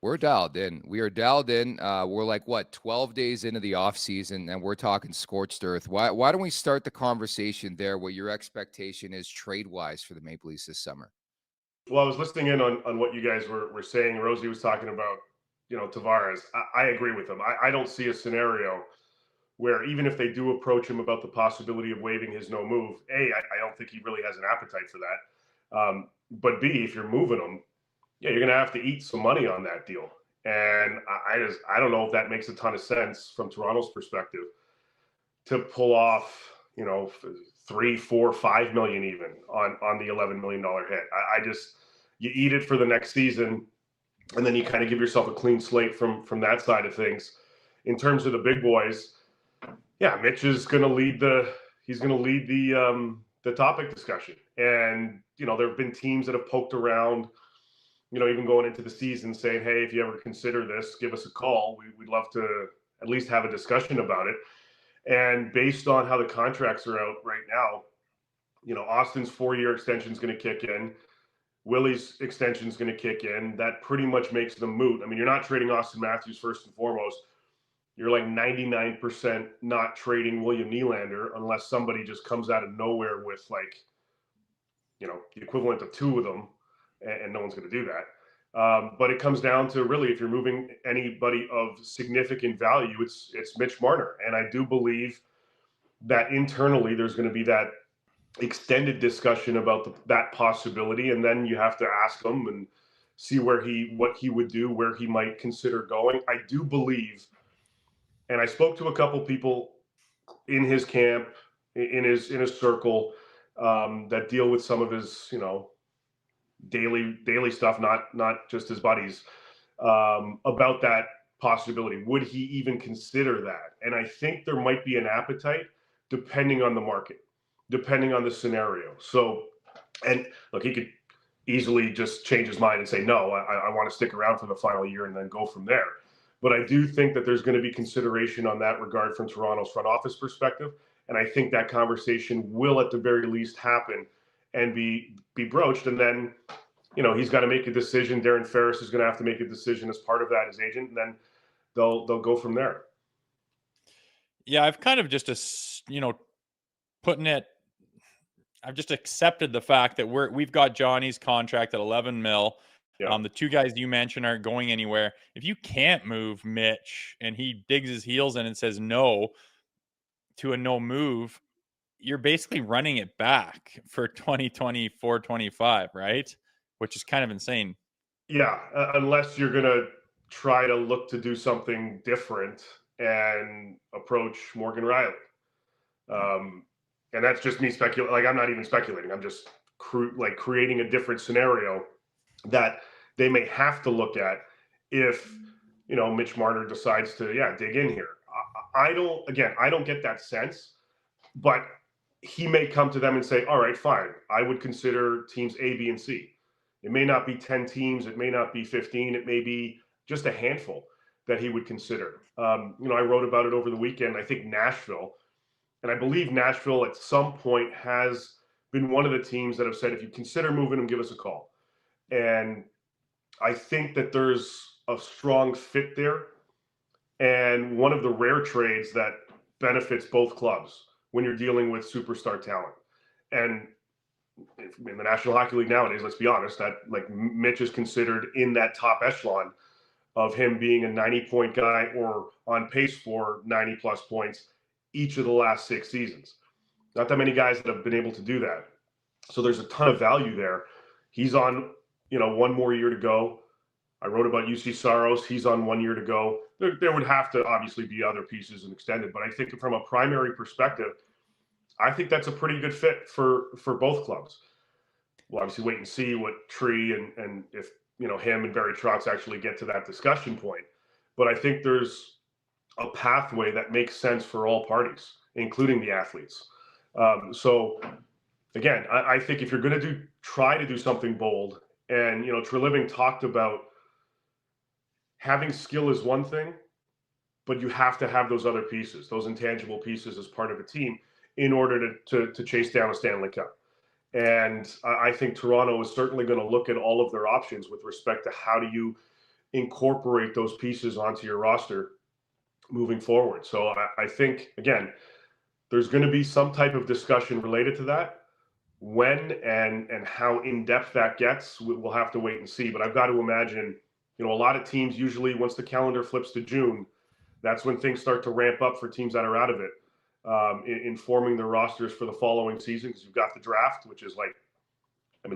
We're dialed in. We are dialed in. We're like, 12 days into the offseason, and we're talking scorched earth. Why don't we start the conversation there, what your expectation is trade-wise for the Maple Leafs this summer? Well, I was listening in on what you guys were saying. Rosie was talking about, Tavares. I agree with him. I don't see a scenario where even if they do approach him about the possibility of waiving his no move, I don't think he really has an appetite for that. But B, if you're moving him, yeah, you're going to have to eat some money on that deal. And I don't know if that makes a ton of sense from Toronto's perspective to pull off, 3, 4, 5 million even on the $11 million hit. You eat it for the next season, and then you kind of give yourself a clean slate from that side of things. In terms of the big boys, yeah, Mitch is going to lead the topic discussion. And, there have been teams that have poked around, even going into the season saying, hey, if you ever consider this, give us a call. We'd love to at least have a discussion about it. And based on how the contracts are out right now, Austin's 4-year extension is going to kick in. Willie's extension is going to kick in. That pretty much makes them moot. I mean, you're not trading Austin Matthews first and foremost. You're like 99% not trading William Nylander unless somebody just comes out of nowhere with the equivalent of 2 of them, and no one's going to do that. But it comes down to really, if you're moving anybody of significant value, it's Mitch Marner. And I do believe that internally there's going to be that extended discussion about that possibility. And then you have to ask him and see what he would do, where he might consider going. I do believe, and I spoke to a couple people in his camp, in his circle, that deal with some of his, daily stuff, not just his buddies, about that possibility. Would he even consider that? And I think there might be an appetite depending on the market, depending on the scenario. So, and look, he could easily just change his mind and say, no, I want to stick around for the final year and then go from there. But I do think that there's going to be consideration on that regard from Toronto's front office perspective. And I think that conversation will at the very least happen and be broached. And then, he's got to make a decision. Darren Ferris is going to have to make a decision as part of that as agent. And then they'll go from there. Yeah, I've kind of just, I've just accepted the fact that we've got Johnny's contract at 11 mil. Yeah. The 2 guys you mentioned aren't going anywhere. If you can't move Mitch and he digs his heels in and says no to a no move, you're basically running it back for 2024-25, right? Which is kind of insane. Yeah, unless you're going to try to look to do something different and approach Morgan Riley. And that's just me speculating. Like, I'm not even speculating. I'm just creating a different scenario that they may have to look at if, Mitch Marner decides to, dig in here. I don't get that sense, but he may come to them and say, all right, fine. I would consider teams A, B, and C. It may not be 10 teams. It may not be 15. It may be just a handful that he would consider. I wrote about it over the weekend. I think Nashville, and I believe Nashville at some point has been one of the teams that have said, if you consider moving him, give us a call. And I think that there's a strong fit there. And one of the rare trades that benefits both clubs when you're dealing with superstar talent. And in the National Hockey League nowadays, let's be honest, that Mitch is considered in that top echelon of him being a 90-point guy or on pace for 90-plus points each of the last 6 seasons. Not that many guys that have been able to do that. So there's a ton of value there. He's on, 1 more year to go. I wrote about UC Saros. He's on 1 year to go. There would have to obviously be other pieces and extended, but I think from a primary perspective, I think that's a pretty good fit for both clubs. We'll obviously wait and see what Tree and if, him and Barry Trotz actually get to that discussion point. But I think there's a pathway that makes sense for all parties, including the athletes. So again, I think if you're going to try to do something bold, and, Treliving talked about having skill is one thing, but you have to have those other pieces, those intangible pieces as part of a team in order to chase down a Stanley Cup. And I think Toronto is certainly going to look at all of their options with respect to how do you incorporate those pieces onto your roster moving forward. So I think, again, there's going to be some type of discussion related to that. When and how in-depth that gets, we'll have to wait and see. But I've got to imagine, a lot of teams usually, once the calendar flips to June, that's when things start to ramp up for teams that are out of it, in forming their rosters for the following season. Because you've got the draft, which is like, at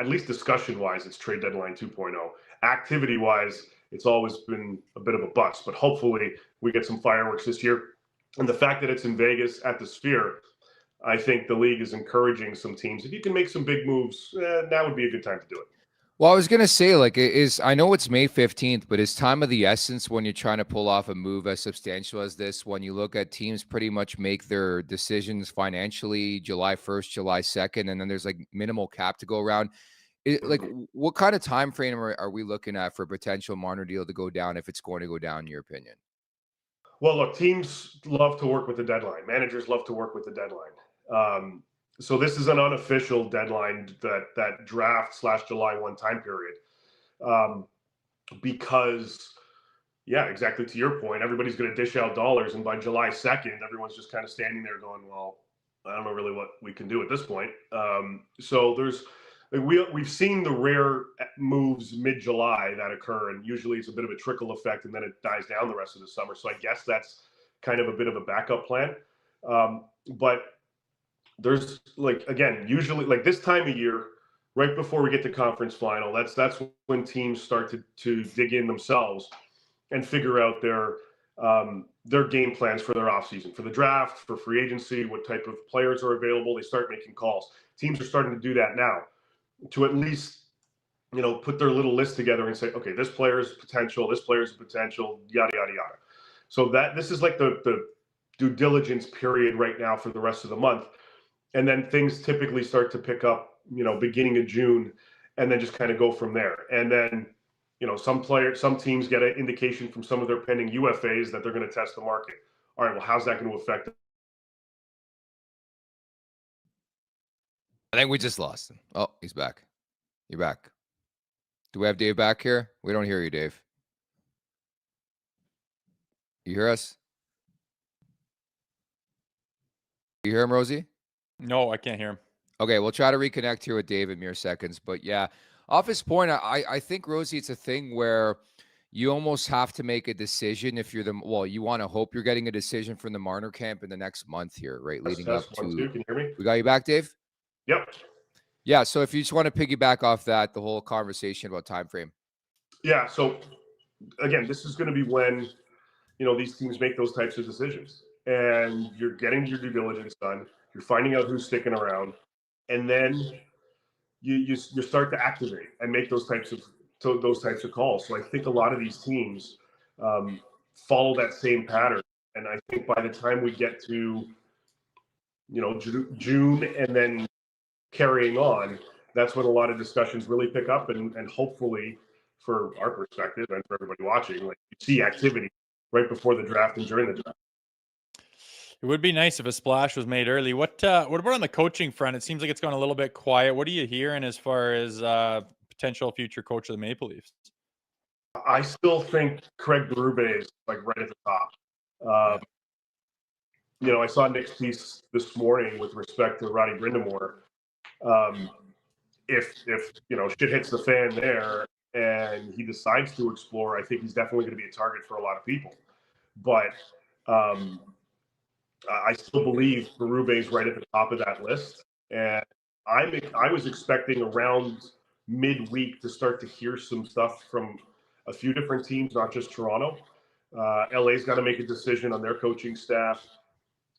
least discussion-wise, it's trade deadline 2.0. Activity-wise, it's always been a bit of a bust. But hopefully we get some fireworks this year. And the fact that it's in Vegas at the Sphere, I think the league is encouraging some teams. If you can make some big moves, that would be a good time to do it. Well, I was going to say, I know it's May 15th, but is time of the essence when you're trying to pull off a move as substantial as this, when you look at teams pretty much make their decisions financially July 1st, July 2nd, and then there's like minimal cap to go around. What kind of time frame are we looking at for a potential Marner deal to go down, if it's going to go down, in your opinion? Well, look, teams love to work with the deadline. Managers love to work with the deadline. So this is an unofficial deadline, that draft / July 1 time period. Because, yeah, exactly to your point, everybody's going to dish out dollars. And by July 2nd, everyone's just kind of standing there going, well, I don't know really what we can do at this point. So we've seen the rare moves mid-July that occur, and usually it's a bit of a trickle effect, and then it dies down the rest of the summer. So I guess that's kind of a bit of a backup plan. But there's usually this time of year, right before we get to conference final, that's when teams start to dig in themselves and figure out their game plans for their offseason, for the draft, for free agency, what type of players are available. They start making calls. Teams are starting to do that now, to at least, put their little list together and say, okay, this player is potential, yada, yada, yada. So this is like the due diligence period right now for the rest of the month. And then things typically start to pick up, beginning of June, and then just kind of go from there. And then, some teams get an indication from some of their pending UFAs that they're going to test the market. All right, well, how's that going to affect them? I think we just lost him. Oh, he's back. You're back. Do we have Dave back here? We don't hear you, Dave. You hear us? You hear him, Rosie? No, I can't hear him. Okay, we'll try to reconnect here with Dave in mere seconds. But yeah, off his point, I think, Rosie, it's a thing where you almost have to make a decision if you're you want to hope you're getting a decision from the Marner camp in the next month here, right? Leading up to. Can you hear me? We got you back, Dave? Yep. Yeah, so if you just want to piggyback off that, the whole conversation about time frame. Yeah, so again, this is going to be when, these teams make those types of decisions. And you're getting your due diligence done. You're finding out who's sticking around. And then you start to activate and make those types of calls. So I think a lot of these teams follow that same pattern. And I think by the time we get to, June and then carrying on, that's when a lot of discussions really pick up, and hopefully, for our perspective and for everybody watching, you see activity right before the draft and during the draft. It would be nice if a splash was made early. What about on the coaching front? It seems like it's gone a little bit quiet. What are you hearing as far as potential future coach of the Maple Leafs? I still think Craig Berube is right at the top. I saw Nick's piece this morning with respect to Roddy Brindamore. If shit hits the fan there and he decides to explore, I think he's definitely going to be a target for a lot of people. But I still believe Berube is right at the top of that list, and I was expecting around midweek to start to hear some stuff from a few different teams, not just Toronto. LA's got to make a decision on their coaching staff.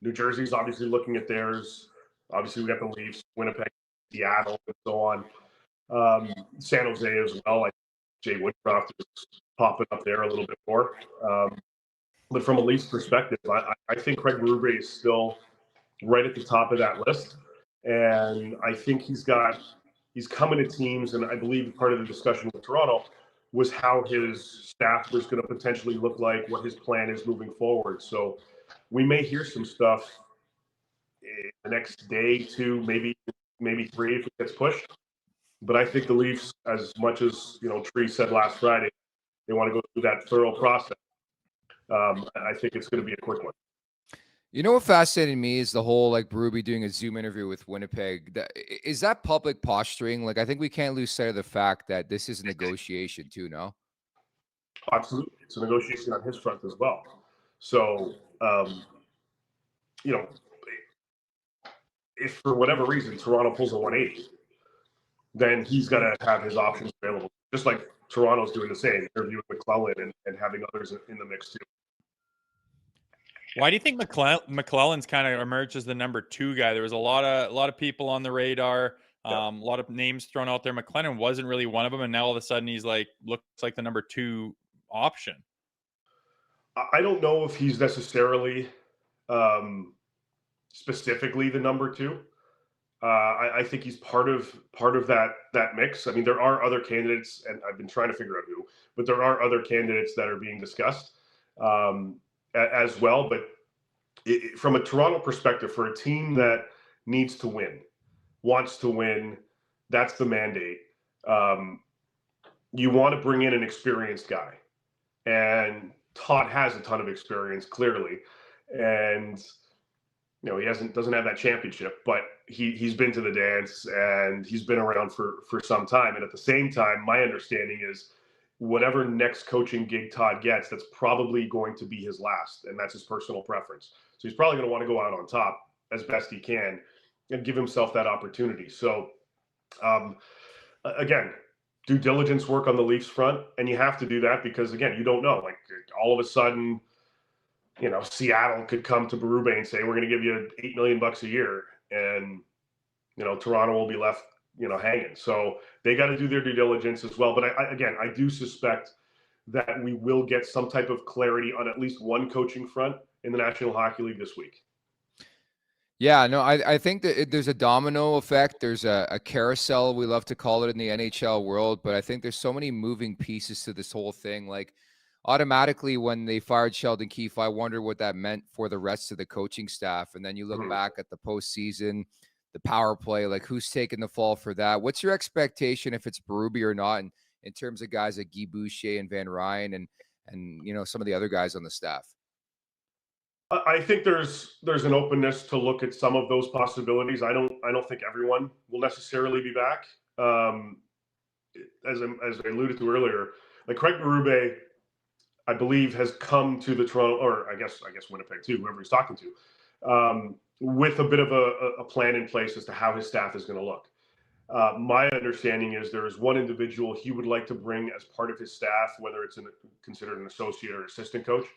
New Jersey's obviously looking at theirs. Obviously, we got the Leafs, Winnipeg, Seattle, and so on. San Jose as well. Like Jay Woodcroft is popping up there a little bit more. But from a Leafs perspective, I think Craig Berube is still right at the top of that list. And I think he's coming to teams, and I believe part of the discussion with Toronto was how his staff was going to potentially look like, what his plan is moving forward. So we may hear some stuff in the next day, 2, maybe 3 if it gets pushed. But I think the Leafs, as much as Tree said last Friday, they want to go through that thorough process, I think it's going to be a quick one. You know what fascinated me is the whole like Berube doing a Zoom interview with Winnipeg. Is that public posturing? Like, I think we can't lose sight of the fact that this is a negotiation too, no? Absolutely. It's a negotiation on his front as well. So, you know, if for whatever reason Toronto pulls a 180, then he's got to have his options available. Just like Toronto's doing the same, interviewing McClellan and having others in the mix too. Why do you think McClellan's kind of emerged as the number 2 guy? There was a lot of people on the radar, a lot of names thrown out there. McClellan wasn't really one of them, and now all of a sudden he's like looks like the number 2 option. I don't know if he's necessarily specifically the number 2. I think he's part of that mix. I mean, there are other candidates, and I've been trying to figure out who, but there are other candidates that are being discussed as well. But from a Toronto perspective, for a team that needs to win, wants to win, that's the mandate. You want to bring in an experienced guy, and Todd has a ton of experience, clearly, and you know, he doesn't have that championship, but he's been to the dance and he's been around for some time. And at the same time, my understanding is whatever next coaching gig Todd gets, that's probably going to be his last, and that's his personal preference. So he's probably going to want to go out on top as best he can and give himself that opportunity. So again, due diligence work on the Leafs front, and you have to do that because, again, you don't know. Like, all of a sudden, you know, Seattle could come to Berube and say, we're going to give you $8 million a year. And, you know, Toronto will be left, you know, hanging. So they got to do their due diligence as well. But I do suspect that we will get some type of clarity on at least one coaching front in the National Hockey League this week. Yeah, no, I think that there's a domino effect. There's a carousel, we love to call it in the NHL world. But I think there's so many moving pieces to this whole thing. Like, automatically when they fired Sheldon Keefe, I wonder what that meant for the rest of the coaching staff. And then you look back at the postseason, the power play, like who's taking the fall for that? What's your expectation if it's Berube or not in terms of guys like Guy Boucher and Van Ryn and you know, some of the other guys on the staff? I think there's an openness to look at some of those possibilities. I don't think everyone will necessarily be back. As I alluded to earlier, like Craig Berube, I believe, has come to the Toronto, or I guess Winnipeg too, whoever he's talking to, with a bit of a plan in place as to how his staff is going to look. My understanding is there is one individual he would like to bring as part of his staff, whether it's considered an associate or assistant coach,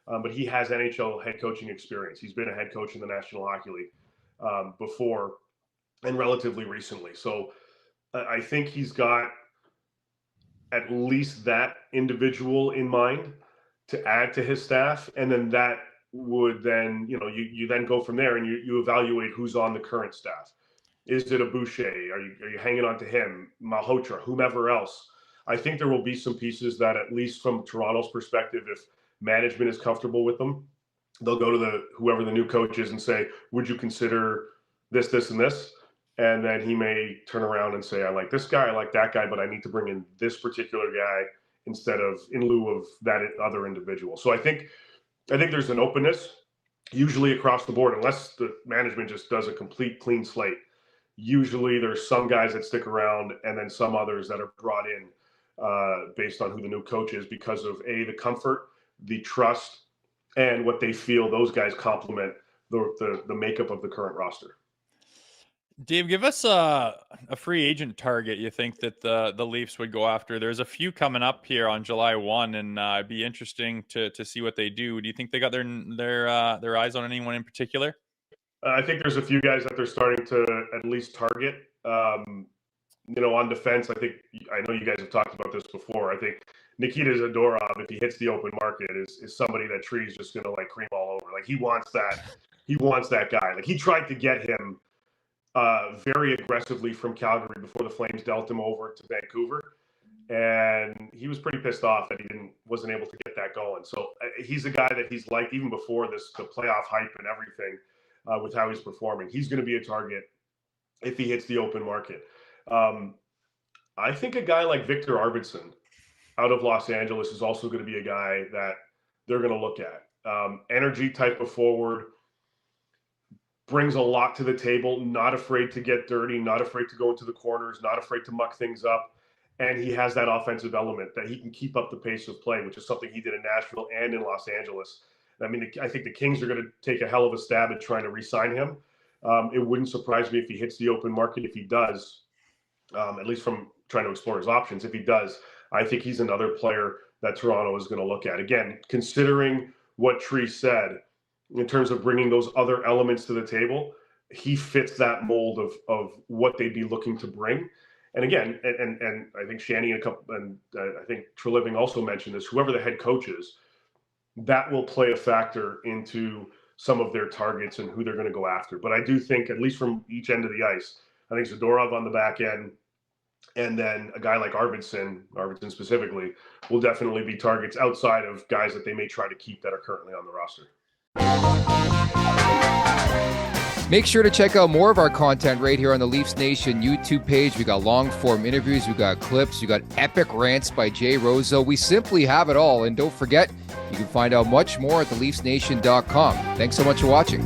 but he has NHL head coaching experience. He's been a head coach in the National Hockey League before and relatively recently. So I think he's got at least that individual in mind to add to his staff, and then that would then, you know, you then go from there and you evaluate who's on the current staff. Is it a Boucher? Are you hanging on to him? Malhotra, whomever else? I think there will be some pieces that, at least from Toronto's perspective, if management is comfortable with them, they'll go to whoever the new coach is and say, would you consider this, and this? And then he may turn around and say, I like this guy, I like that guy, but I need to bring in this particular guy instead of in lieu of that other individual. So I think there's an openness usually across the board, unless the management just does a complete clean slate. Usually there's some guys that stick around and then some others that are brought in based on who the new coach is, because of the comfort, the trust, and what they feel those guys complement the makeup of the current roster. Dave, give us a free agent target you think that the Leafs would go after. There's a few coming up here on July 1, and it'd be interesting to see what they do. Do you think they got their eyes on anyone in particular? I think there's a few guys that they're starting to at least target. You know, on defense, I know you guys have talked about this before. I think Nikita Zadorov, if he hits the open market, is somebody that Tree's just going to like cream all over. Like, he wants that guy. Like, he tried to get him very aggressively from Calgary before the Flames dealt him over to Vancouver, and he was pretty pissed off that he wasn't able to get that going. So he's a guy that he's liked even before the playoff hype and everything with how he's performing. He's going to be a target if he hits the open market. I think a guy like Victor Arvidsson, out of Los Angeles is also going to be a guy that they're going to look at. Energy type of forward, brings a lot to the table, not afraid to get dirty, not afraid to go into the corners, not afraid to muck things up. And he has that offensive element that he can keep up the pace of play, which is something he did in Nashville and in Los Angeles. I mean, I think the Kings are going to take a hell of a stab at trying to re-sign him. It wouldn't surprise me if he hits the open market. If he does, at least from trying to explore his options, if he does, I think he's another player that Toronto is going to look at. Again, considering what Tree said in terms of bringing those other elements to the table, he fits that mold of what they'd be looking to bring. And again, and I think Shanny and I think Treliving also mentioned this, whoever the head coach is, that will play a factor into some of their targets and who they're going to go after. But I do think, at least from each end of the ice, I think Zadorov on the back end, and then a guy like Arvidsson specifically, will definitely be targets outside of guys that they may try to keep that are currently on the roster. Make sure to check out more of our content right here on the Leafs Nation YouTube page. We got long form interviews, we got clips, we got epic rants by Jay Rosehill. We simply have it all. And don't forget, you can find out much more at theleafsnation.com. Thanks so much for watching.